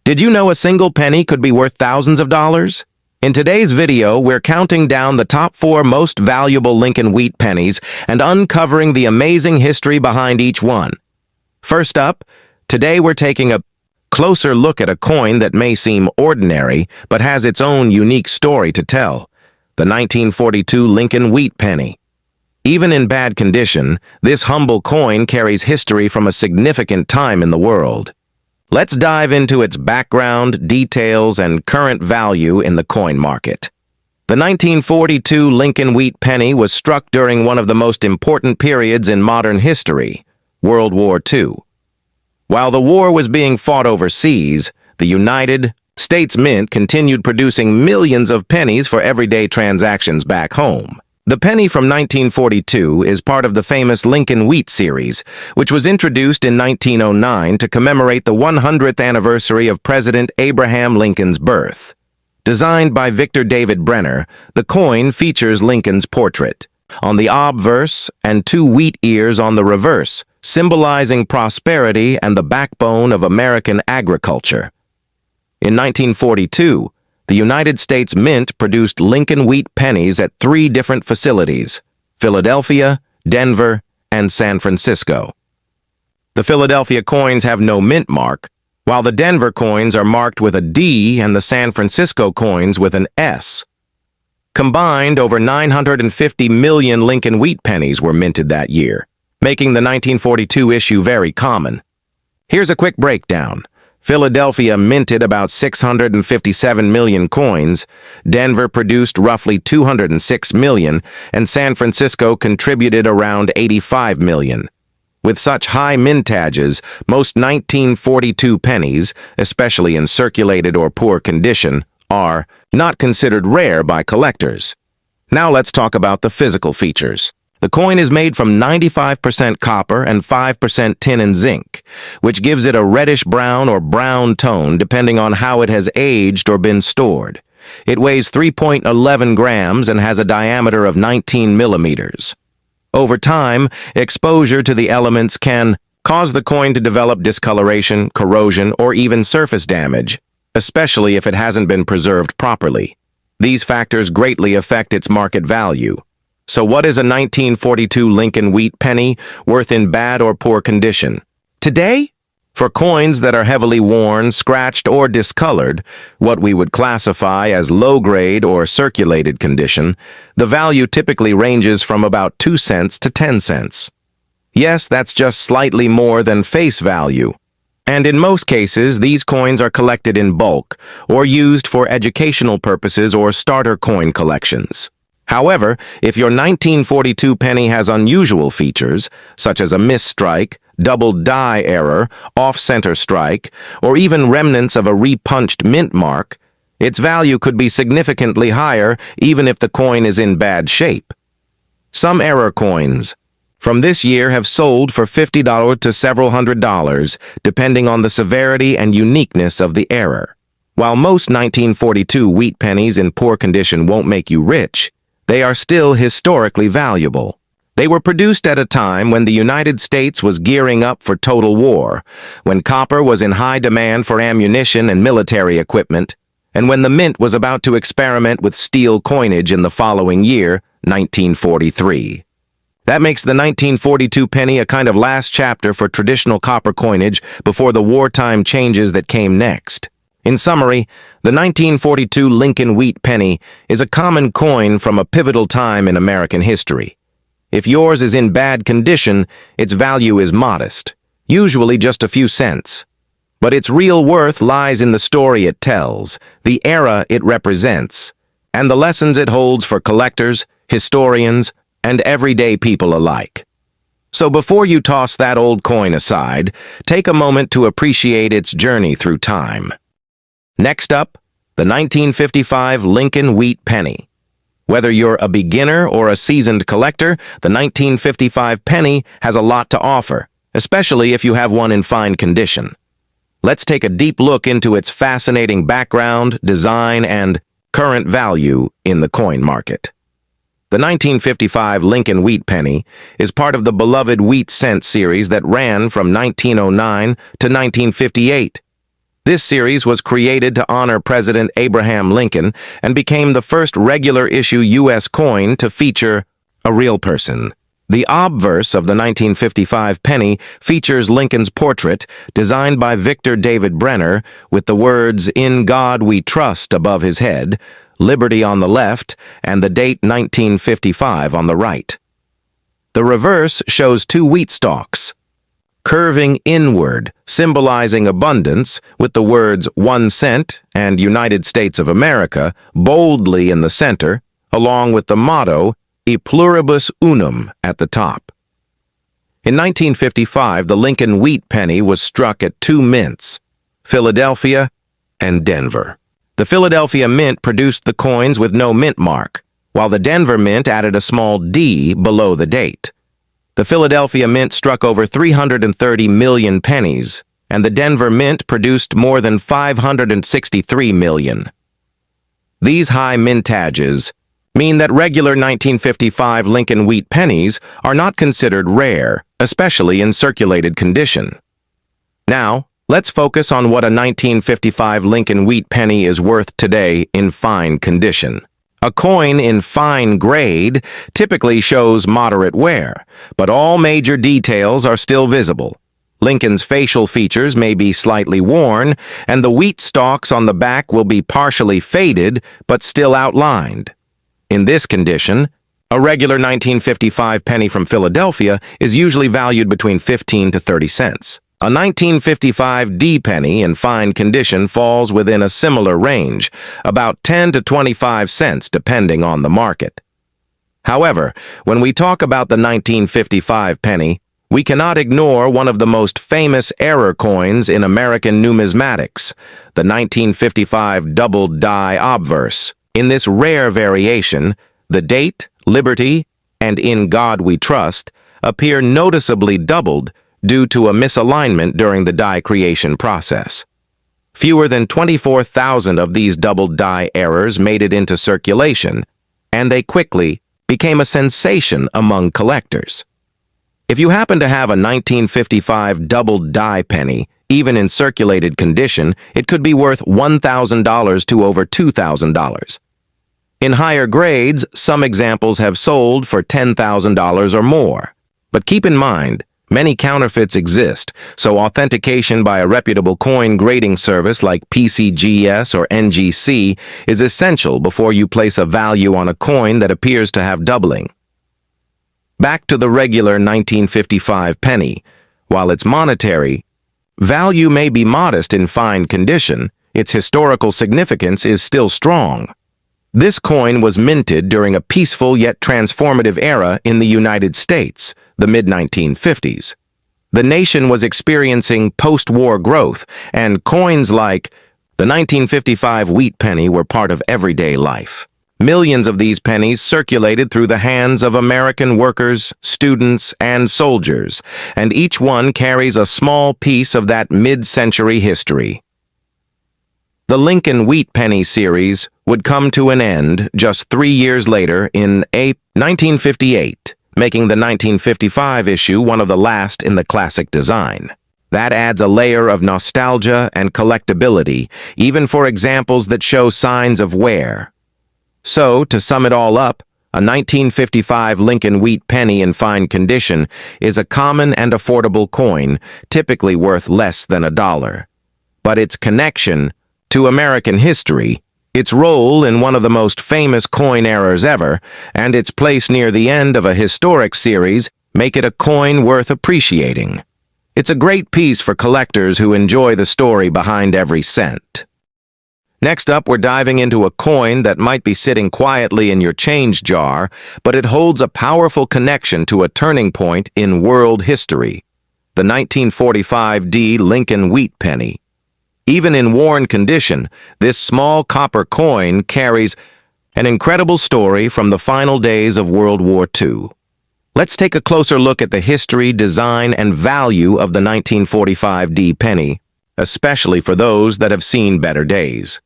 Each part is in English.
Did you know a single penny could be worth thousands of dollars? In today's video, we're counting down the top 4 most valuable Lincoln wheat pennies and uncovering the amazing history behind each one. First up, today we're taking a closer look at a coin that may seem ordinary but has its own unique story to tell, the 1942 Lincoln wheat penny. Even in bad condition, this humble coin carries history from a significant time in the world. Let's dive into its background, details, and current value in the coin market. The 1942 Lincoln wheat penny was struck during one of the most important periods in modern history, World War II. While the war was being fought overseas, the United States Mint continued producing millions of pennies for everyday transactions back home. The penny from 1942 is part of the famous Lincoln Wheat series, which was introduced in 1909 to commemorate the 100th anniversary of President Abraham Lincoln's birth. Designed by Victor David Brenner, the coin features Lincoln's portrait on the obverse and 2 wheat ears on the reverse, symbolizing prosperity and the backbone of American agriculture. In 1942, the United States Mint produced Lincoln wheat pennies at 3 different facilities: Philadelphia, Denver, and San Francisco. The Philadelphia coins have no mint mark, while the Denver coins are marked with a D and the San Francisco coins with an S. Combined, over 950 million Lincoln wheat pennies were minted that year, making the 1942 issue very common. Here's a quick breakdown. Philadelphia minted about 657 million coins, Denver produced roughly 206 million, and San Francisco contributed around 85 million. With such high mintages, most 1942 pennies, especially in circulated or poor condition, are not considered rare by collectors. Now let's talk about the physical features. The coin is made from 95% copper and 5% tin and zinc, which gives it a reddish-brown or brown tone depending on how it has aged or been stored. It weighs 3.11 grams and has a diameter of 19 millimeters. Over time, exposure to the elements can cause the coin to develop discoloration, corrosion, or even surface damage, especially if it hasn't been preserved properly. These factors greatly affect its market value. So what is a 1942 Lincoln wheat penny worth in bad or poor condition? Today, for coins that are heavily worn, scratched, or discolored, what we would classify as low-grade or circulated condition, the value typically ranges from about 2 cents to 10 cents. Yes, that's just slightly more than face value. And in most cases, these coins are collected in bulk or used for educational purposes or starter coin collections. However, if your 1942 penny has unusual features, such as a misstrike, double die error, off-center strike, or even remnants of a repunched mint mark, its value could be significantly higher even if the coin is in bad shape. Some error coins from this year have sold for $50 to several $100s, depending on the severity and uniqueness of the error. While most 1942 wheat pennies in poor condition won't make you rich, they are still historically valuable. They were produced at a time when the United States was gearing up for total war, when copper was in high demand for ammunition and military equipment, and when the mint was about to experiment with steel coinage in the following year, 1943. That makes the 1942 penny a kind of last chapter for traditional copper coinage before the wartime changes that came next. In summary, the 1942 Lincoln wheat penny is a common coin from a pivotal time in American history. If yours is in bad condition, its value is modest, usually just a few cents. But its real worth lies in the story it tells, the era it represents, and the lessons it holds for collectors, historians, and everyday people alike. So before you toss that old coin aside, take a moment to appreciate its journey through time. Next up, the 1955 Lincoln wheat penny. Whether you're a beginner or a seasoned collector, the 1955 penny has a lot to offer, especially if you have one in fine condition. Let's take a deep look into its fascinating background, design, and current value in the coin market. The 1955 Lincoln wheat penny is part of the beloved wheat cent series that ran from 1909 to 1958. This series was created to honor President Abraham Lincoln and became the first regular-issue U.S. coin to feature a real person. The obverse of the 1955 penny features Lincoln's portrait, designed by Victor David Brenner, with the words, "In God We Trust" above his head, Liberty on the left, and the date 1955 on the right. The reverse shows two wheat stalks, curving inward, symbolizing abundance, with the words 1 cent and United States of America boldly in the center, along with the motto E pluribus unum at the top. In 1955, the Lincoln wheat penny was struck at two mints, Philadelphia and Denver. The Philadelphia Mint produced the coins with no mint mark, while the Denver Mint added a small D below the date. The Philadelphia Mint struck over 330 million pennies, and the Denver Mint produced more than 563 million. These high mintages mean that regular 1955 Lincoln wheat pennies are not considered rare, especially in circulated condition. Now, let's focus on what a 1955 Lincoln wheat penny is worth today in fine condition. A coin in fine grade typically shows moderate wear, but all major details are still visible. Lincoln's facial features may be slightly worn, and the wheat stalks on the back will be partially faded but still outlined. In this condition, a regular 1955 penny from Philadelphia is usually valued between 15 to 30 cents. A 1955 D penny in fine condition falls within a similar range, about 10 to 25 cents depending on the market. However, when we talk about the 1955 penny, we cannot ignore one of the most famous error coins in American numismatics, the 1955 doubled die obverse. In this rare variation, the date, Liberty, and In God We Trust appear noticeably doubled due to a misalignment during the die creation process. Fewer than 24,000 of these doubled die errors made it into circulation, and they quickly became a sensation among collectors. If you happen to have a 1955 doubled die penny, even in circulated condition, it could be worth $1,000 to over $2,000. In higher grades, some examples have sold for $10,000 or more. But keep in mind, many counterfeits exist, so authentication by a reputable coin grading service like PCGS or NGC is essential before you place a value on a coin that appears to have doubling. Back to the regular 1955 penny. While its monetary value may be modest in fine condition, its historical significance is still strong. This coin was minted during a peaceful yet transformative era in the United States, the mid-1950s. The nation was experiencing post-war growth, and coins like the 1955 wheat penny were part of everyday life. Millions of these pennies circulated through the hands of American workers, students, and soldiers, and each one carries a small piece of that mid-century history. The Lincoln Wheat Penny series would come to an end just 3 years later in 1958, making the 1955 issue one of the last in the classic design. That adds a layer of nostalgia and collectability, even for examples that show signs of wear. So, to sum it all up, a 1955 Lincoln Wheat Penny in fine condition is a common and affordable coin, typically worth less than $1. But its connection to American history, its role in one of the most famous coin errors ever, and its place near the end of a historic series make it a coin worth appreciating. It's a great piece for collectors who enjoy the story behind every cent. Next up, we're diving into a coin that might be sitting quietly in your change jar, but it holds a powerful connection to a turning point in world history, the 1945 D Lincoln Wheat Penny. Even in worn condition, this small copper coin carries an incredible story from the final days of World War II. Let's take a closer look at the history, design, and value of the 1945 D penny, especially for those that have seen better days.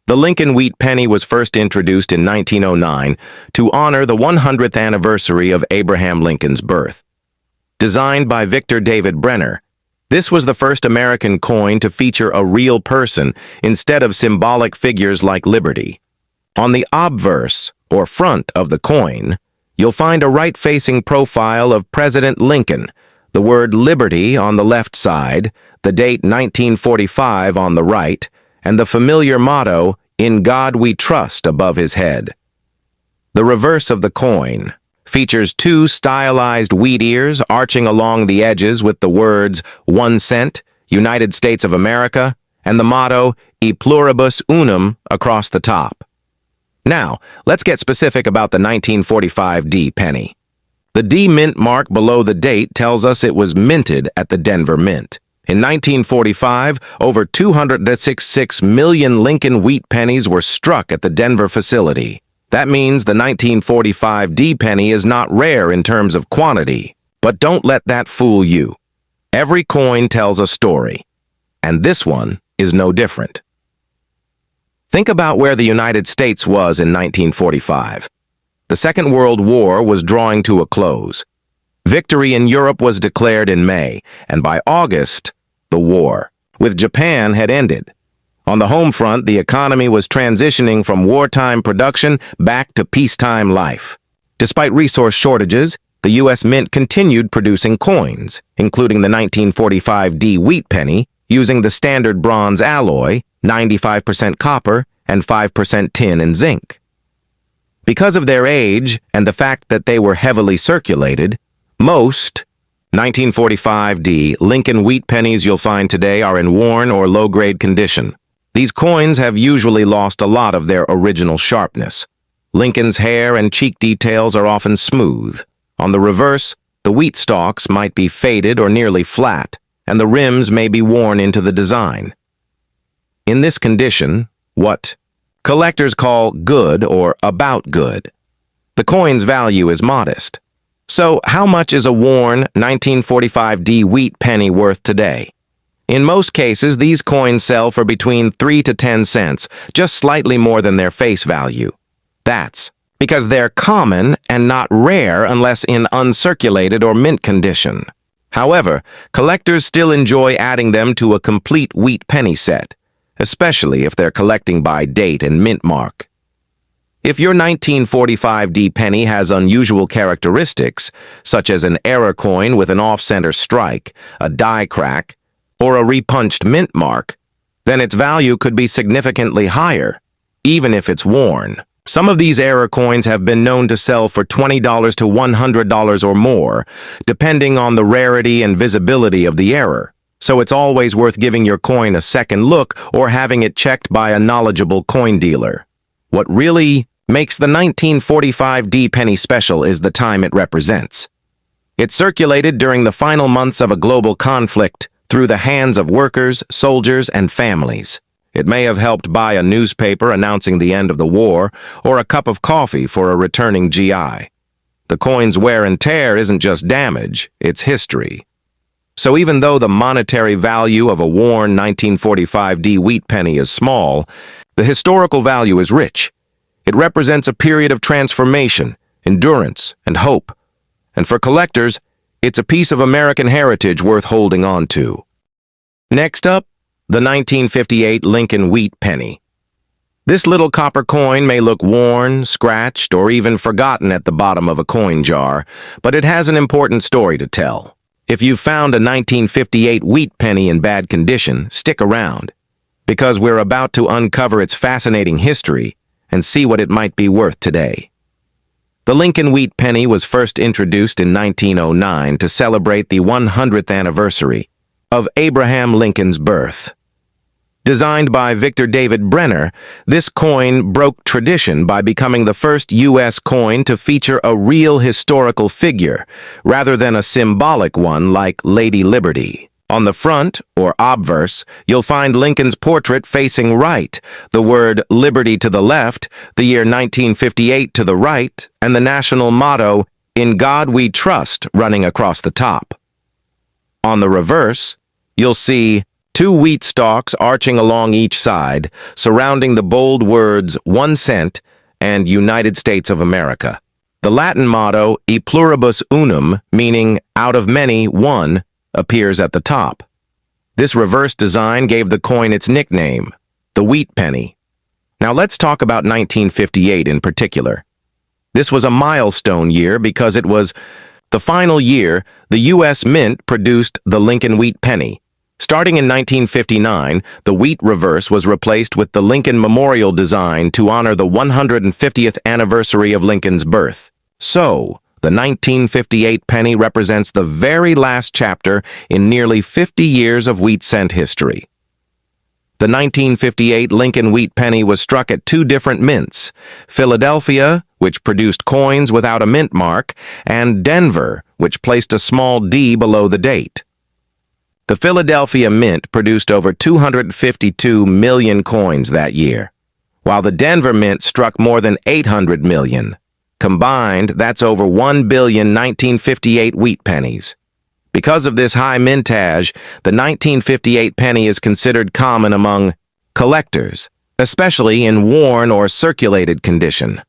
The Lincoln Wheat Penny was first introduced in 1909 to honor the 100th anniversary of Abraham Lincoln's birth. Designed by Victor David Brenner, This was the first American coin to feature a real person instead of symbolic figures like liberty. On the obverse, or front of the coin, you'll find a right-facing profile of President Lincoln, the word liberty on the left side, the date 1945 on the right, and the familiar motto, "In God We Trust," above his head. The reverse of the coin features two stylized wheat ears arching along the edges with the words 1 cent, United States of America, and the motto E pluribus unum across the top. Now, let's get specific about the 1945 D penny. The D mint mark below the date tells us it was minted at the Denver Mint. In 1945, over 266 million Lincoln wheat pennies were struck at the Denver facility. That means the 1945 D penny is not rare in terms of quantity. But don't let that fool you. Every coin tells a story, and this one is no different. Think about where the United States was in 1945. The Second World War was drawing to a close. Victory in Europe was declared in May, and by August, the war with Japan had ended. On the home front, the economy was transitioning from wartime production back to peacetime life. Despite resource shortages, the U.S. Mint continued producing coins, including the 1945 D wheat penny, using the standard bronze alloy, 95% copper, and 5% tin and zinc. Because of their age and the fact that they were heavily circulated, most 1945 D Lincoln wheat pennies you'll find today are in worn or low-grade condition. These coins have usually lost a lot of their original sharpness. Lincoln's hair and cheek details are often smooth. On the reverse, the wheat stalks might be faded or nearly flat, and the rims may be worn into the design. In this condition, what collectors call good or about good, the coin's value is modest. So, how much is a worn 1945 D wheat penny worth today? In most cases, these coins sell for between 3 to 10 cents, just slightly more than their face value. That's because they're common and not rare unless in uncirculated or mint condition. However, collectors still enjoy adding them to a complete wheat penny set, especially if they're collecting by date and mint mark. If your 1945 D penny has unusual characteristics, such as an error coin with an off-center strike, a die crack, or a repunched mint mark, then its value could be significantly higher, even if it's worn. Some of these error coins have been known to sell for $20 to $100 or more, depending on the rarity and visibility of the error. So it's always worth giving your coin a second look or having it checked by a knowledgeable coin dealer. What really makes the 1945 D penny special is the time it represents. It circulated during the final months of a global conflict through the hands of workers, soldiers, and families. It may have helped buy a newspaper announcing the end of the war or a cup of coffee for a returning GI. The coin's wear and tear isn't just damage, it's history. So even though the monetary value of a worn 1945 D wheat penny is small, the historical value is rich. It represents a period of transformation, endurance, and hope. And for collectors, it's a piece of American heritage worth holding on to. Next up, the 1958 Lincoln wheat penny. This little copper coin may look worn, scratched, or even forgotten at the bottom of a coin jar, but it has an important story to tell. If you've found a 1958 wheat penny in bad condition, stick around, because we're about to uncover its fascinating history and see what it might be worth today. The Lincoln wheat penny was first introduced in 1909 to celebrate the 100th anniversary of Abraham Lincoln's birth. Designed by Victor David Brenner, this coin broke tradition by becoming the first U.S. coin to feature a real historical figure, rather than a symbolic one like Lady Liberty. On the front, or obverse, you'll find Lincoln's portrait facing right, the word Liberty to the left, the year 1958 to the right, and the national motto, In God We Trust, running across the top. On the reverse, you'll see two wheat stalks arching along each side, surrounding the bold words 1 cent and United States of America. The Latin motto, E pluribus unum, meaning out of many, one, appears at the top. This reverse design gave the coin its nickname, the wheat penny. Now let's talk about 1958 in particular. This was a milestone year because it was the final year the U.S. Mint produced the Lincoln wheat penny. Starting in 1959, the wheat reverse was replaced with the Lincoln Memorial design to honor the 150th anniversary of Lincoln's birth. So, the 1958 penny represents the very last chapter in nearly 50 years of wheat cent history. The 1958 Lincoln wheat penny was struck at two different mints, Philadelphia, which produced coins without a mint mark, and Denver, which placed a small D below the date. The Philadelphia Mint produced over 252 million coins that year, while the Denver Mint struck more than 800 million. Combined, that's over 1 billion 1958 wheat pennies. Because of this high mintage, the 1958 penny is considered common among collectors, especially in worn or circulated condition.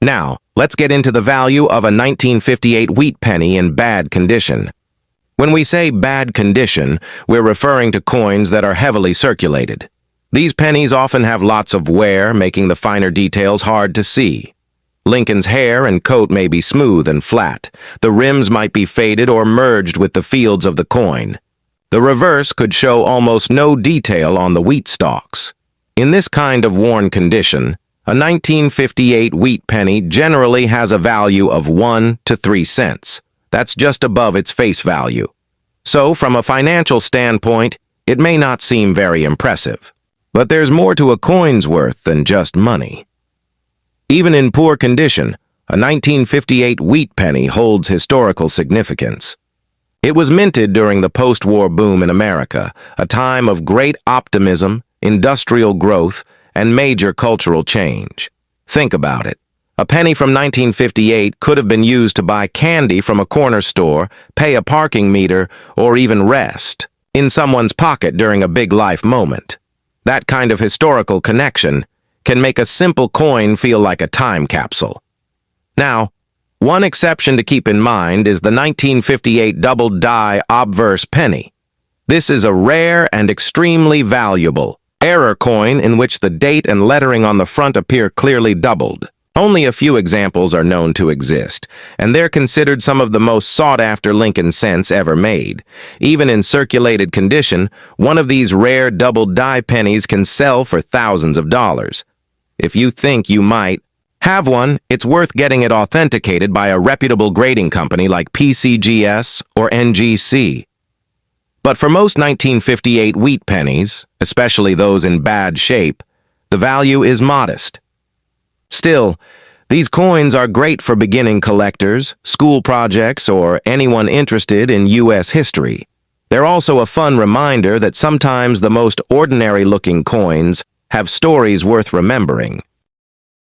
Now, let's get into the value of a 1958 wheat penny in bad condition. When we say bad condition, we're referring to coins that are heavily circulated. These pennies often have lots of wear, making the finer details hard to see. Lincoln's hair and coat may be smooth and flat. The rims might be faded or merged with the fields of the coin. The reverse could show almost no detail on the wheat stalks. In this kind of worn condition, a 1958 wheat penny generally has a value of 1 to 3 cents. That's just above its face value. So, from a financial standpoint, it may not seem very impressive. But there's more to a coin's worth than just money. Even in poor condition, a 1958 wheat penny holds historical significance. It was minted during the post-war boom in America, a time of great optimism, industrial growth, and major cultural change. Think about it. A penny from 1958 could have been used to buy candy from a corner store, pay a parking meter, or even rest in someone's pocket during a big life moment. That kind of historical connection can make a simple coin feel like a time capsule. Now, one exception to keep in mind is the 1958 double-die obverse penny. This is a rare and extremely valuable error coin in which the date and lettering on the front appear clearly doubled. Only a few examples are known to exist, and they're considered some of the most sought-after Lincoln cents ever made. Even in circulated condition, one of these rare double-die pennies can sell for thousands of dollars. If you think you might have one, it's worth getting it authenticated by a reputable grading company like PCGS or NGC. But for most 1958 wheat pennies, especially those in bad shape, the value is modest. Still, these coins are great for beginning collectors, school projects, or anyone interested in U.S. history. They're also a fun reminder that sometimes the most ordinary-looking coins have stories worth remembering.